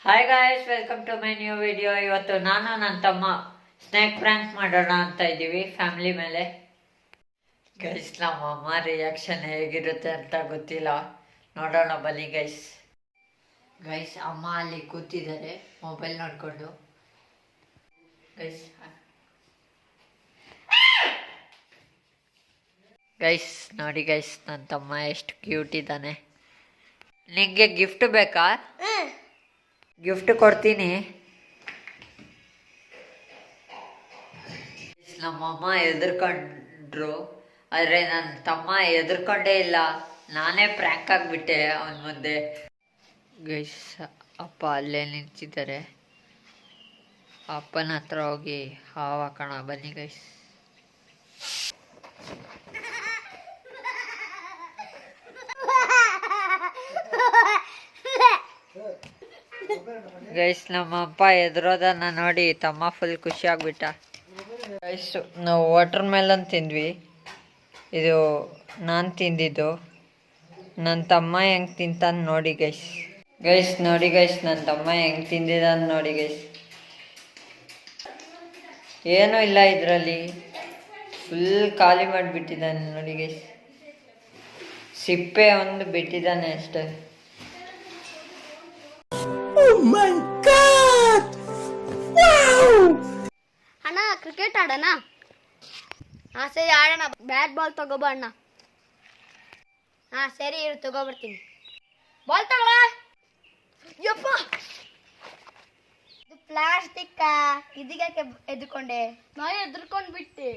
Hi guys, welcome to my new video. ಇವತ್ತು ನಾನು ನನ್ನ ತಮ್ಮ ಸ್ನೇಕ್ ಪ್ರ್ಯಾಂಕ್ ಮಾಡೋಣ ಅಂತ ಇದ್ದೀವಿ ಫ್ಯಾಮಿಲಿ ಮೇಲೆ. ಗೈಸ್, ನಮ್ಮ ಅಮ್ಮ ರಿಯಾಕ್ಷನ್ ಹೇಗಿರುತ್ತೆ ಅಂತ ಗೊತ್ತಿಲ್ಲ, ನೋಡೋಣ ಬನ್ನಿ ಗೈಸ್. ಗೈಸ್, ಅಮ್ಮ ಅಲ್ಲಿ ಕೂತಿದ್ದಾರೆ ಮೊಬೈಲ್ ನೋಡಿಕೊಂಡು. ಗೈಸ್ ನೋಡಿ ಗೈಸ್, ನನ್ನ ತಮ್ಮ ಎಷ್ಟು ಕ್ಯೂಟ್ ಇದ್ದಾನೆ. ನಿಂಗೆ ಗಿಫ್ಟ್ ಬೇಕಾ? ಗಿಫ್ಟ್ ಕೊಡ್ತೀನಿ. ನಮ್ಮಮ್ಮ ಎದುರ್ಕೊಂಡ್ರು, ಆದರೆ ನನ್ನ ತಮ್ಮ ಎದುರ್ಕೊಂಡೇ ಇಲ್ಲ. ನಾನೇ ಪ್ರ್ಯಾಂಕ್ ಆಗಿಬಿಟ್ಟೆ ಅವನ ಮುಂದೆ. ಗೈಸ್, ಅಪ್ಪ ಅಲ್ಲೇ ನಿಂತಿದ್ದಾರೆ. ಅಪ್ಪನ ಹತ್ರ ಹೋಗಿ ಹಾವು ಹಾಕೋಣ ಬನ್ನಿ ಗೈಸ್. ಗೈಸ್, ನಮ್ಮ ಅಪ್ಪ ಎದುರೋದನ್ನ ನೋಡಿ ತಮ್ಮ ಫುಲ್ ಖುಷಿ ಆಗ್ಬಿಟ್ಟ. ಗೈಸ್, ನಾವು ವಾಟರ್ ಮೆಲನ್ ತಿಂದ್ವಿ. ಇದು ನಾನು ತಿಂದಿದ್ದು. ನನ್ನ ತಮ್ಮ ಹೆಂಗೆ ತಿಂತಾನೆ ನೋಡಿ ಗೈಸ್. ಗೈಸ್ ನೋಡಿ ಗೈಸ್, ನನ್ನ ತಮ್ಮ ಹೆಂಗೆ ತಿಂದಿದ್ದಾನೆ ನೋಡಿ ಗೈಸ್. ಏನೂ ಇಲ್ಲ ಇದರಲ್ಲಿ, ಫುಲ್ ಖಾಲಿ ಮಾಡಿಬಿಟ್ಟಿದ್ದಾನೆ ನೋಡಿ ಗೈಸ್. ಸಿಪ್ಪೆ ಒಂದು ಬಿಟ್ಟಿದ್ದಾನೆ ಅಷ್ಟೇ. ಅಣ್ಣ, ಕ್ರಿಕೆಟ್ ಆಡೋಣ? ಹಾಂ ಸರಿ, ಆಡೋಣ. ಬ್ಯಾಟ್ ಬಾಲ್ ತಗೋಬಾ ಅಣ್ಣ. ಹಾಂ ಸರಿ, ಇರು ತಗೋಬರ್ತೀನಿ. ಬಾಲ್ ತಗೋಳ. ಯಪ್ಪ, ಇದು ಪ್ಲಾಸ್ಟಿಕ್. ಇದಕ್ಕೆ ಎದ್ಕೊಂಡೆ. ನಾ ಎದ್ಕೊಂಡ್ ಬಿಟ್ಟೆ.